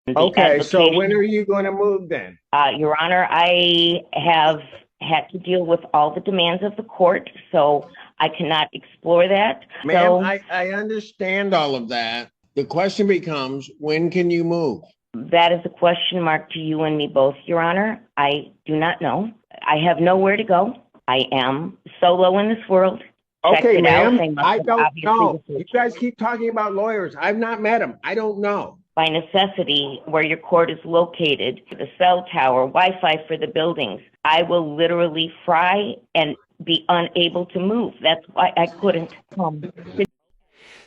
Okay, so when are you going to move then? Your Honor, I have had to deal with all the demands of the court, so I cannot explore that. Ma'am, So I understand all of that. The question becomes, when can you move? that is a question mark to you and me both, Your Honor. I do not know. I have nowhere to go. I am solo in this world. Check Okay, it out. ma'am, They must I have don't obviously know. You researched it. guys keep talking about lawyers. I've not met them. I don't know. By necessity, where your court is located, the cell tower, Wi-Fi for the buildings, I will literally fry and be unable to move. That's why I couldn't come.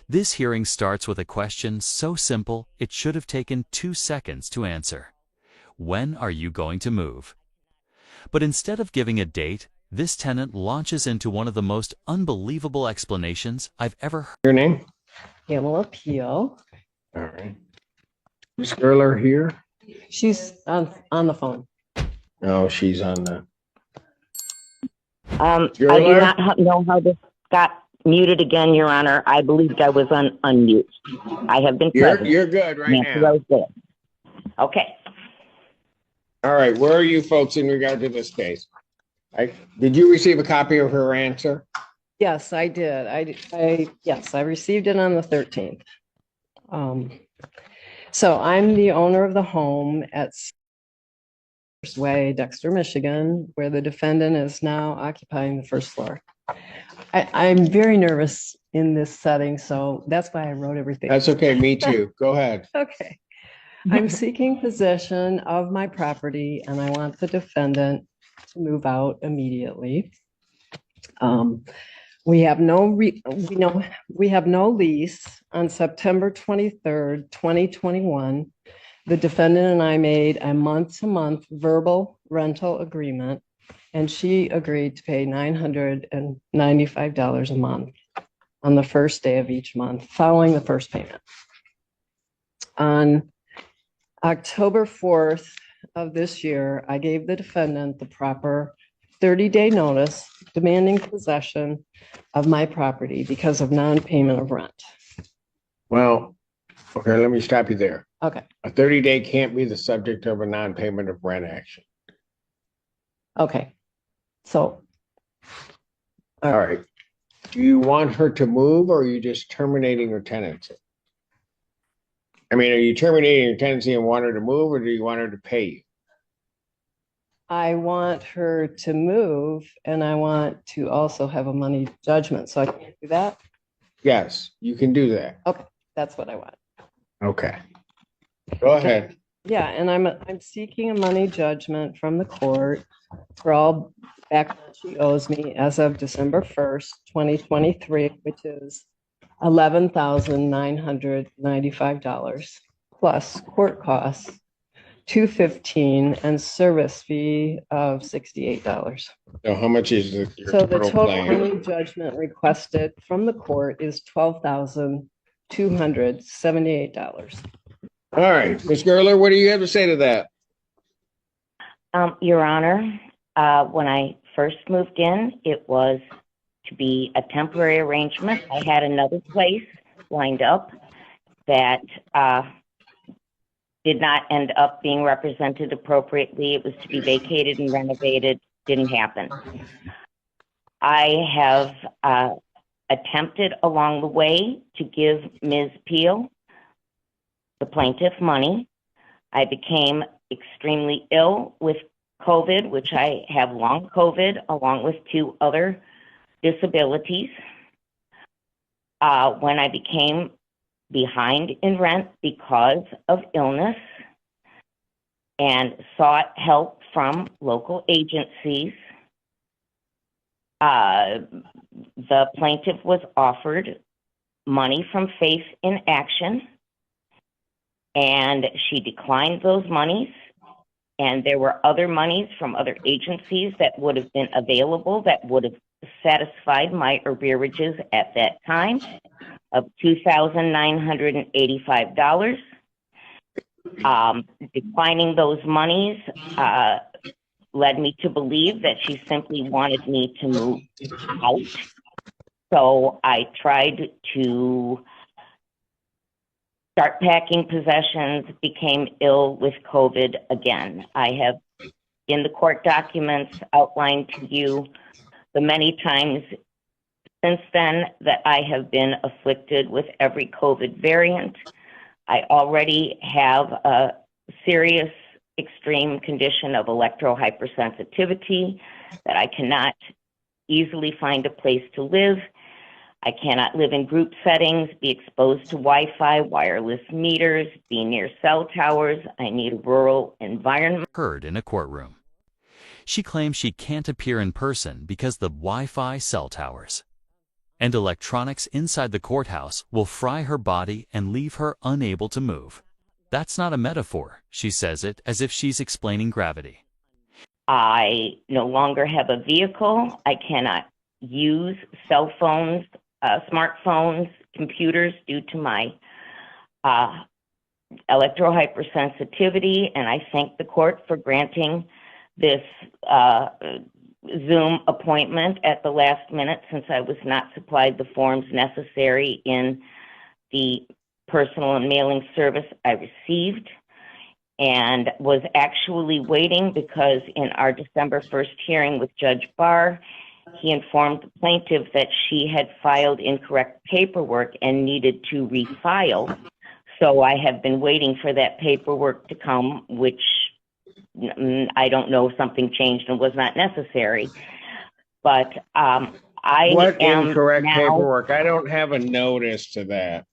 This hearing starts with a question so simple it should have taken 2 seconds to answer. When are you going to move? But instead of giving a date, this tenant launches into one of the most unbelievable explanations I've ever heard. Your name? Pamela Peel. All right. Miss Gerler here? She's on the phone. No, she's on the. I do not know how this got muted again, Your Honor. I believed I was on unmute. I have been present. You're good right Nancy now. Rose there. Okay. All right, where are you folks in regard to this case? Did you receive a copy of her answer? Yes, I did. Yes, I received it on the 13th. So I'm the owner of the home at First Way, Dexter, Michigan, where the defendant is now occupying the first floor. I'm very nervous in this setting, so that's why I wrote everything. That's okay, me too. Go ahead. Okay. I'm seeking possession of my property and I want the defendant to move out immediately. We have no lease. On September 23rd, 2021. The defendant and I made a month-to-month verbal rental agreement, and she agreed to pay $995 a month on the first day of each month following the first payment. On October 4th of this year, I gave the defendant the proper 30-day notice demanding possession of my property because of non-payment of rent. Well, okay, let me stop you there. Okay. A 30-day can't be the subject of a non-payment of rent action. Okay. So. All right. Do you want her to move or are you just terminating her tenancy? I mean, are you terminating her tenancy and want her to move or do you want her to pay you? I want her to move and I want to also have a money judgment. So I can do that? Yes, you can do that. Okay, that's what I want. Okay. Go ahead. Yeah, and I'm seeking a money judgment from the court for all back that she owes me as of December 1st, 2023, which is $11,995 plus court costs $215 and service fee of $68. So how much is your So the total claim? money judgment requested from the court is $12,278. All right, Ms. Gerler, what do you have to say to that? Your Honor, when I first moved in, it was to be a temporary arrangement. I had another place lined up that did not end up being represented appropriately. It was to be vacated and renovated. Didn't happen. I have attempted along the way to give Ms. Peel, the plaintiff, money. I became extremely ill with COVID, which I have long COVID, along with 2 other disabilities. When I became behind in rent because of illness and sought help from local agencies, the plaintiff was offered money from Faith in Action, and she declined those monies. And there were other monies from other agencies that would have been available that would have satisfied my arrearages at that time of $2,985. Declining those monies led me to believe that she simply wanted me to move out. So I tried to start packing possessions, became ill with COVID again. I have, in the court documents, outlined to you the many times since then that I have been afflicted with every COVID variant. I already have a serious extreme condition of electrohypersensitivity that I cannot easily find a place to live. I cannot live in group settings, be exposed to Wi-Fi, wireless meters, be near cell towers. I need a rural environment. Heard in a courtroom. She claims she can't appear in person because the Wi-Fi cell towers and electronics inside the courthouse will fry her body and leave her unable to move. That's not a metaphor. She says it as if she's explaining gravity. I no longer have a vehicle. I cannot use cell phones, smartphones, computers due to my electrohypersensitivity, and I thank the court for granting this Zoom appointment at the last minute, since I was not supplied the forms necessary in the personal and mailing service I received, and was actually waiting because in our December 1st hearing with Judge Barr, he informed the plaintiff that she had filed incorrect paperwork and needed to refile. So I have been waiting for that paperwork to come, which I don't know if something changed and was not necessary. But What am incorrect now, paperwork? I don't have a notice to that.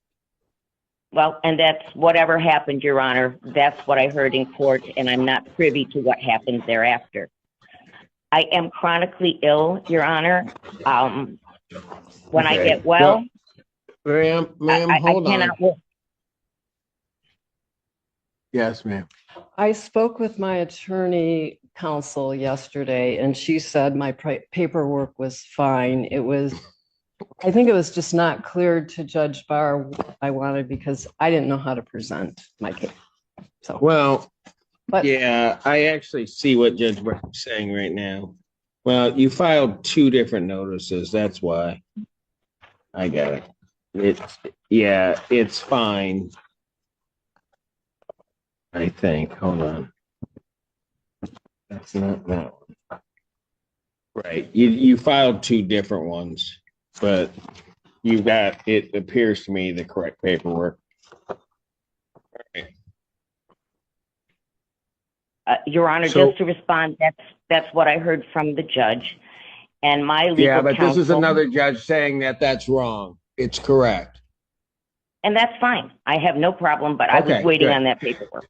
Well, and that's whatever happened, Your Honor. That's what I heard in court, and I'm not privy to what happened thereafter. I am chronically ill, Your Honor. When I get well, Ma'am, I hold on. cannot work. Yes, ma'am. I spoke with my attorney counsel yesterday, and she said my paperwork was fine. I think it was just not clear to Judge Barr what I wanted because I didn't know how to present my case. So, Well, but yeah, I actually see what Judge Barr is saying right now. Well, you filed two different notices. That's why. I got it. It's fine. I think. Hold on. That's not that one. Right. You filed two different ones, but you got, it appears to me, the correct paperwork. Your Honor, So- just to respond, that's what I heard from the judge. And my legal Yeah, but counsel, this is another judge saying that that's wrong. It's correct. and that's fine. I have no problem, but I Okay, was waiting good. on that paperwork.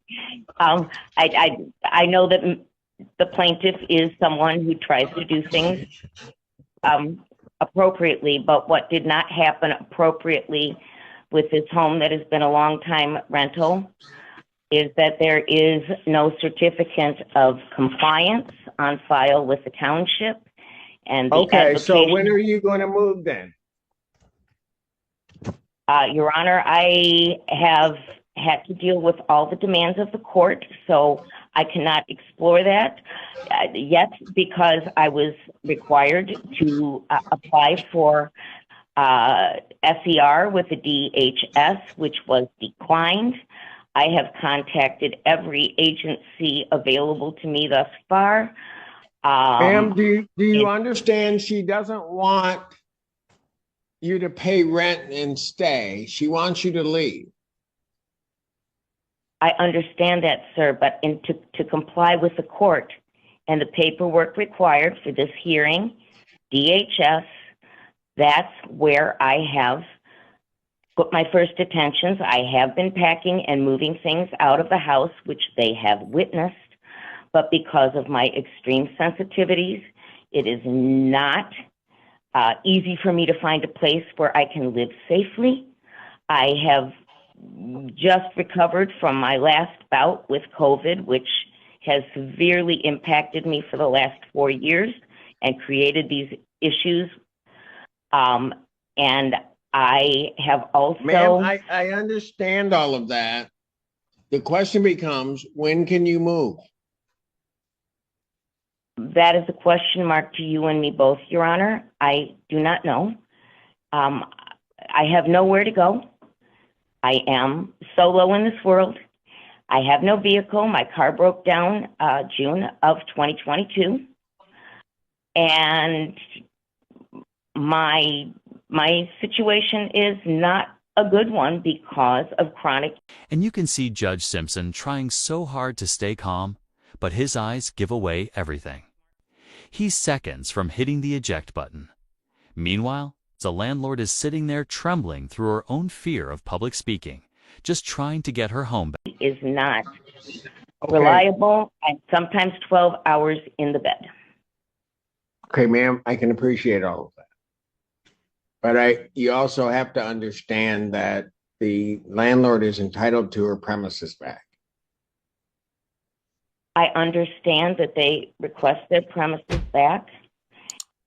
I know that the plaintiff is someone who tries to do things appropriately, but what did not happen appropriately with this home that has been a long time rental is that there is no certificate of compliance on file with the township. And the Okay, so advocation- when are you going to move then? Your Honor, I have had to deal with all the demands of the court, so I cannot explore that yet because I was required to apply for SER with the DHS, which was declined. I have contacted every agency available to me thus far. Ma'am, do you understand she doesn't want you to pay rent and stay? She wants you to leave. I understand that, sir, but to comply with the court and the paperwork required for this hearing, DHS, that's where I have put my first attentions. I have been packing and moving things out of the house, which they have witnessed, but because of my extreme sensitivities, it is not easy for me to find a place where I can live safely. I have just recovered from my last bout with COVID, which has severely impacted me for the last 4 years and created these issues. And I have also... Ma'am, I understand all of that. The question becomes, when can you move? That is a question mark to you and me both, Your Honor. I do not know. I have nowhere to go. I am solo in this world. I have no vehicle. My car broke down June of 2022. And my situation is not a good one because of chronic. And you can see Judge Simpson trying so hard to stay calm, but his eyes give away everything. He's seconds from hitting the eject button. Meanwhile, the landlord is sitting there trembling through her own fear of public speaking, just trying to get her home back. Is not Okay. reliable, and sometimes 12 hours in the bed. Okay, ma'am, I can appreciate all of that. But you also have to understand that the landlord is entitled to her premises back. I understand that they request their premises back,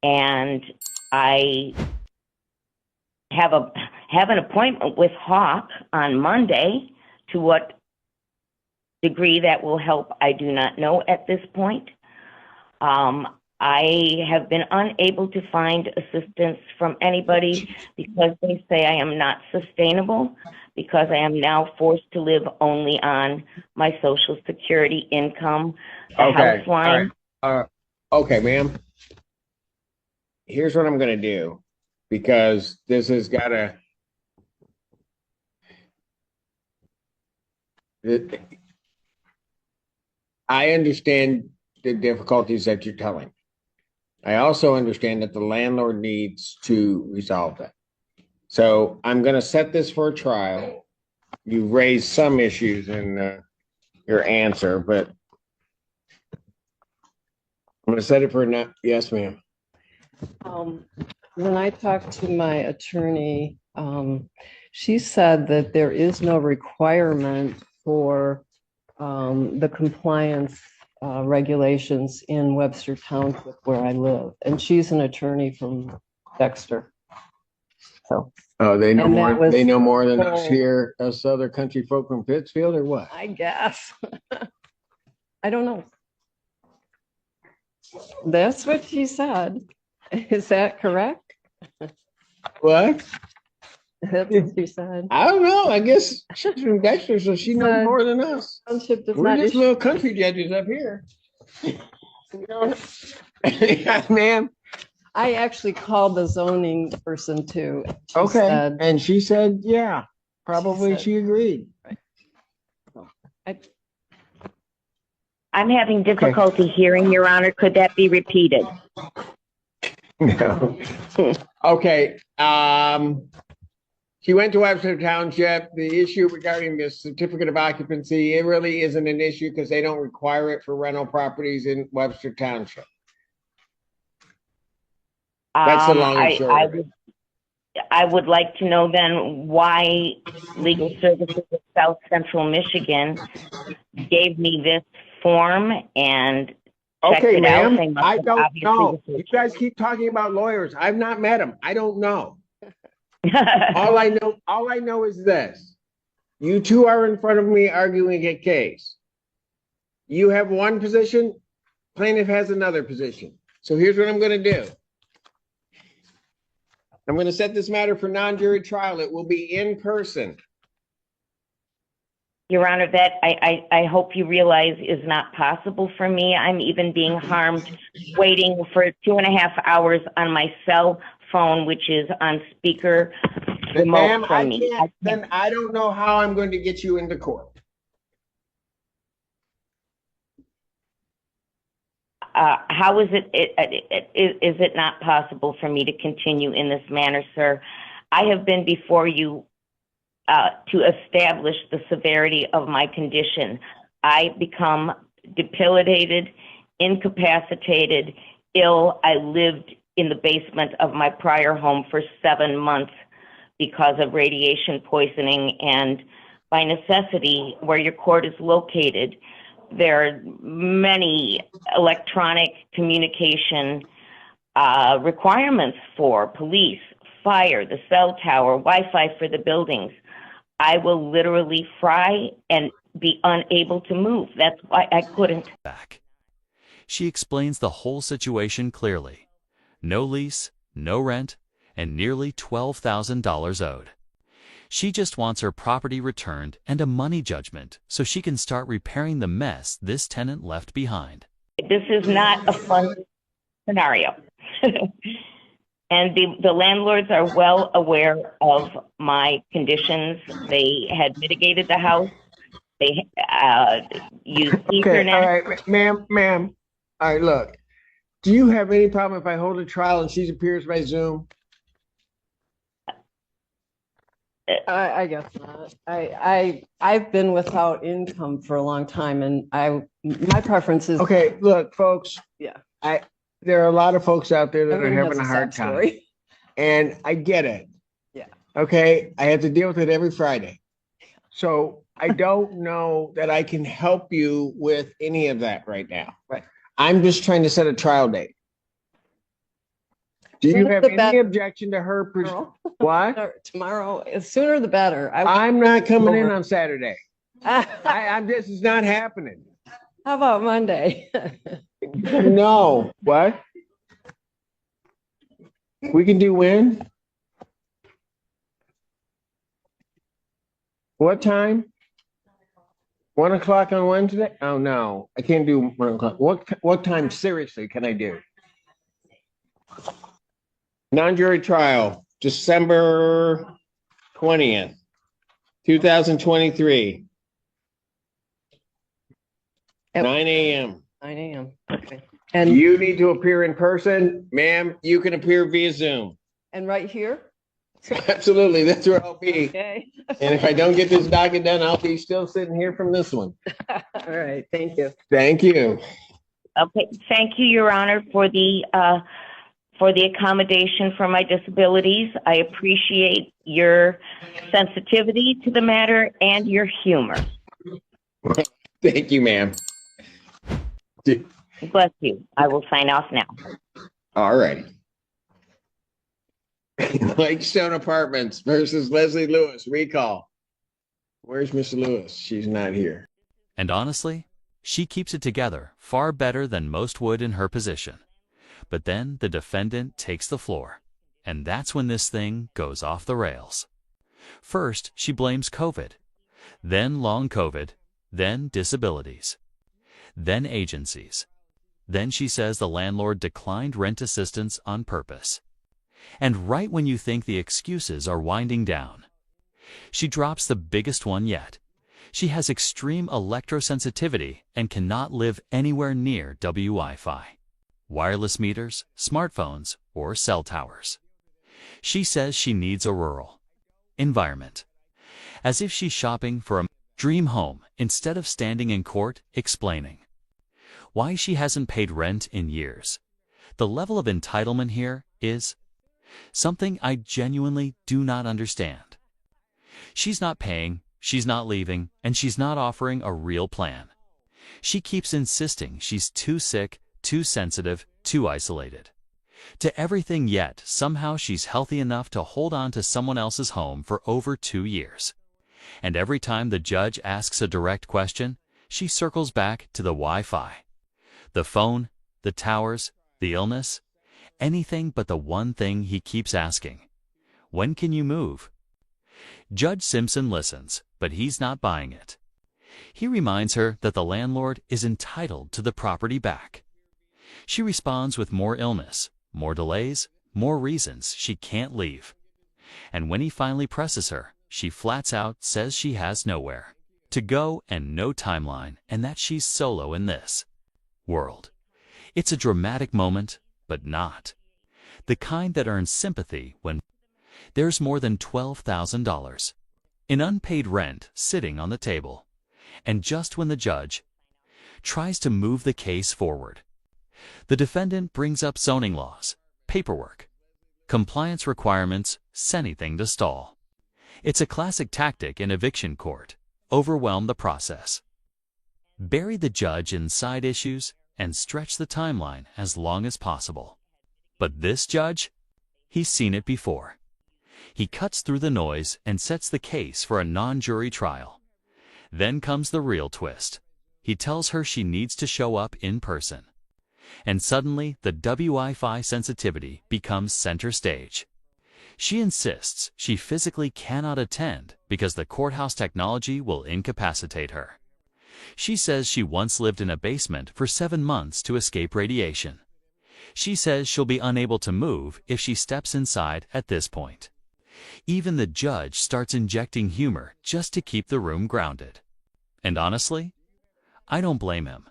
and I have an appointment with Hawk on Monday. To what degree that will help, I do not know at this point. I have been unable to find assistance from anybody because they say I am not sustainable, because I am now forced to live only on my Social Security income, the Okay, house line. all right. Okay, ma'am. Here's what I'm gonna do, because this has gotta. I understand the difficulties that you're telling. I also understand that the landlord needs to resolve that. So I'm going to set this for a trial. You raised some issues in your answer, but I'm going to set it for a yes, ma'am. When I talked to my attorney, she said that there is no requirement for the compliance regulations in Webster Township where I live. And she's an attorney from Dexter. So Oh, they know And that more. was- They know more than us here, us other country folk from Pittsfield, or what? I guess. I don't know. That's what she said. Is that correct? What? That's what she said. I don't know. I guess she's from Dexter, so she knows more than us. Township does We're not just issue. little country judges up here. Yeah, ma'am. I actually called the zoning person too. She Okay, said- and she said, yeah, probably said- she agreed. I'm having difficulty hearing, Your Honor. Could that be repeated? No. Okay, she went to Webster Township. The issue regarding the certificate of occupancy, it really isn't an issue because they don't require it for rental properties in Webster Township. That's the long and short of it. I would like to know then why Legal Services of South Central Michigan gave me this form and checked Okay, it out. They ma'am, must I have don't obviously know. researched You guys keep talking about lawyers. I've not met them. I don't know. All I know is this. You two are in front of me arguing a case. You have one position, plaintiff has another position. So here's what I'm going to do. I'm going to set this matter for non-jury trial. It will be in person. Your Honor, that I hope you realize is not possible for me. I'm even being harmed waiting for 2.5 hours on my cell phone, which is on speaker remote Ma'am, from me. then I don't know how I'm going to get you into court. How is it not possible for me to continue in this manner, sir? I have been before you to establish the severity of my condition. I become debilitated, incapacitated, ill. I lived in the basement of my prior home for 7 months because of radiation poisoning, and by necessity, where your court is located, there are many electronic communication requirements for police, fire, the cell tower, Wi-Fi for the buildings. I will literally fry and be unable to move. That's why I couldn't. Back. She explains the whole situation clearly. No lease, no rent, and nearly $12,000 owed. She just wants her property returned and a money judgment so she can start repairing the mess this tenant left behind. This is not a fun scenario. And the landlords are well aware of my conditions. They had mitigated the house. They used Okay, all Ethernet. right, ma'am. All right, look. Do you have any problem if I hold a trial and she appears by Zoom? I guess not. I've been without income for a long time, and my preference is Okay, look, folks. Yeah. There are a lot of folks out there that are everyone having has a hard sad time, story. and I get it. Yeah. Okay, I have to deal with it every Friday. So I don't know that I can help you with any of that right now. Right. I'm just trying to set a trial date. Do you Sooner have the any better. objection to her? Tomorrow, What? tomorrow, sooner the better. I'm not coming in Over. on Saturday. How I'm this is not happening. about Monday? No. What? We can do when? What time? 1 o'clock on Wednesday? Oh no, I can't do 1 o'clock. What time seriously can I do? Non-jury trial, December 20th, 2023. At 9 a.m. 9 a.m. Okay. And You need to appear in person, ma'am. You can appear via Zoom. right here? Absolutely, that's where I'll be. Okay. And if I don't get this docket done, I'll be still sitting here from this one. All right. Thank you. Thank you. Okay, thank you, Your Honor, for the accommodation for my disabilities. I appreciate your sensitivity to the matter and your humor. Thank you, ma'am. Bless you. I will sign off now. All right. Lakestone Apartments versus Leslie Lewis, recall. Where's Miss Lewis? She's not here. And honestly, she keeps it together far better than most would in her position. But then the defendant takes the floor, and that's when this thing goes off the rails. First, she blames COVID, then long COVID, then disabilities, then agencies. Then she says the landlord declined rent assistance on purpose. And right when you think the excuses are winding down, she drops the biggest one yet. She has extreme electrosensitivity and cannot live anywhere near Wi-Fi, wireless meters, smartphones, or cell towers. She says she needs a rural environment, as if she's shopping for a dream home instead of standing in court explaining why she hasn't paid rent in years. The level of entitlement here is something I genuinely do not understand. She's not paying, she's not leaving, and she's not offering a real plan. She keeps insisting she's too sick, too sensitive, too isolated to everything, yet somehow she's healthy enough to hold on to someone else's home for over 2 years. And every time the judge asks a direct question, she circles back to the Wi-Fi, the phone, the towers, the illness, anything but the one thing he keeps asking: when can you move? Judge Simpson listens, but he's not buying it. He reminds her that the landlord is entitled to the property back. She responds with more illness, more delays, more reasons she can't leave. And when he finally presses her, she flats out says she has nowhere to go and no timeline, and that she's solo in this world. It's a dramatic moment, but not the kind that earns sympathy when there's more than $12,000 in unpaid rent sitting on the table. And just when the judge tries to move the case forward, the defendant brings up zoning laws, paperwork, compliance requirements, anything to stall. It's a classic tactic in eviction court: overwhelm the process, bury the judge in side issues, and stretch the timeline as long as possible. But this judge, he's seen it before. He cuts through the noise and sets the case for a non-jury trial. Then comes the real twist. He tells her she needs to show up in person. And suddenly, the Wi-Fi sensitivity becomes center stage. She insists she physically cannot attend because the courthouse technology will incapacitate her. She says she once lived in a basement for 7 months to escape radiation. She says she'll be unable to move if she steps inside at this point. Even the judge starts injecting humor just to keep the room grounded. And honestly, I don't blame him.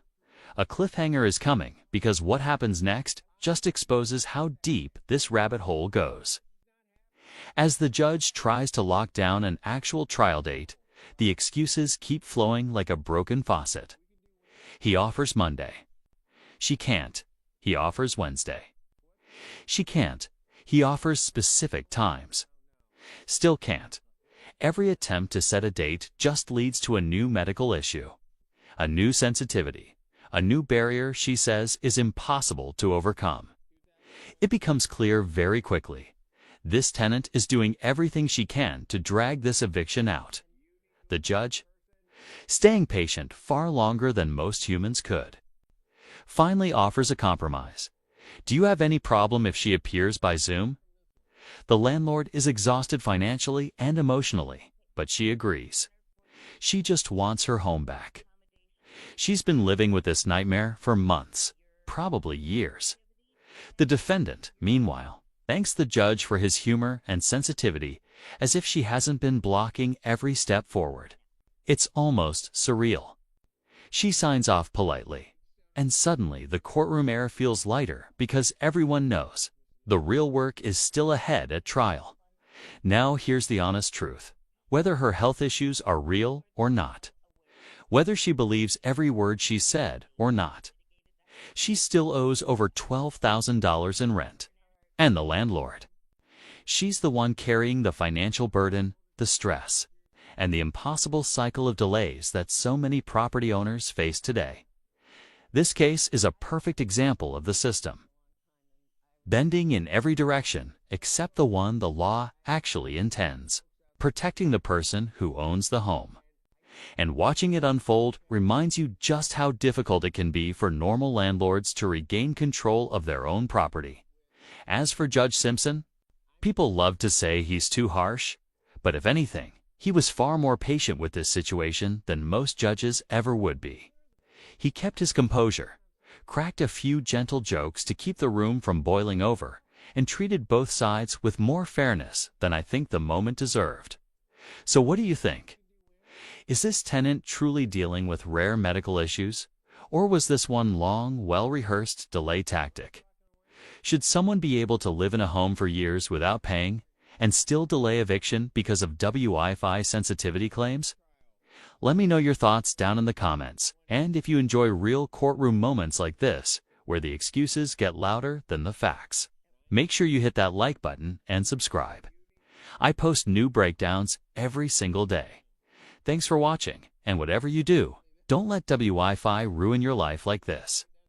A cliffhanger is coming because what happens next just exposes how deep this rabbit hole goes. As the judge tries to lock down an actual trial date, the excuses keep flowing like a broken faucet. He offers Monday. She can't. He offers Wednesday. She can't. He offers specific times. Still can't. Every attempt to set a date just leads to a new medical issue, a new sensitivity, a new barrier she says is impossible to overcome. It becomes clear very quickly. This tenant is doing everything she can to drag this eviction out. The judge? Staying patient far longer than most humans could. Finally offers a compromise. Do you have any problem if she appears by Zoom? The landlord is exhausted financially and emotionally, but she agrees. She just wants her home back. She's been living with this nightmare for months, probably years. The defendant, meanwhile, thanks the judge for his humor and sensitivity as if she hasn't been blocking every step forward. It's almost surreal. She signs off politely, and suddenly the courtroom air feels lighter because everyone knows the real work is still ahead at trial. Now here's the honest truth. Whether her health issues are real or not, whether she believes every word she said or not, she still owes over $12,000 in rent. And the landlord. She's the one carrying the financial burden, the stress, and the impossible cycle of delays that so many property owners face today. This case is a perfect example of the system, bending in every direction except the one the law actually intends, protecting the person who owns the home. And watching it unfold reminds you just how difficult it can be for normal landlords to regain control of their own property. As for Judge Simpson, people love to say he's too harsh, but if anything, he was far more patient with this situation than most judges ever would be. He kept his composure, cracked a few gentle jokes to keep the room from boiling over, and treated both sides with more fairness than I think the moment deserved. So what do you think? Is this tenant truly dealing with rare medical issues, or was this one long, well-rehearsed delay tactic? Should someone be able to live in a home for years without paying and still delay eviction because of Wi-Fi sensitivity claims? Let me know your thoughts down in the comments, and if you enjoy real courtroom moments like this, where the excuses get louder than the facts. Make sure you hit that like button and subscribe. I post new breakdowns every single day. Thanks for watching, and whatever you do, don't let Wi-Fi ruin your life like this.